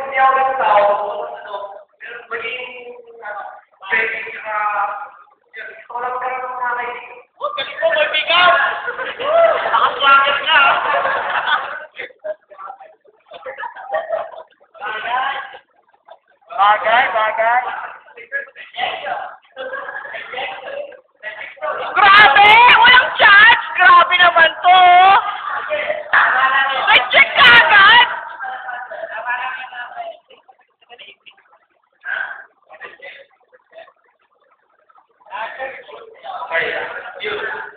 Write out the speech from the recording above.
Hindi ako nagtao. Pero maging, pwede ka, gusto ko lang magkaroon ng mga kaibigan. Galing mo, kaibigan! Nakaswagin ka! Bagay. Grabe! Walang chance! Grabe naman to! May check ka agad! Okay, yun.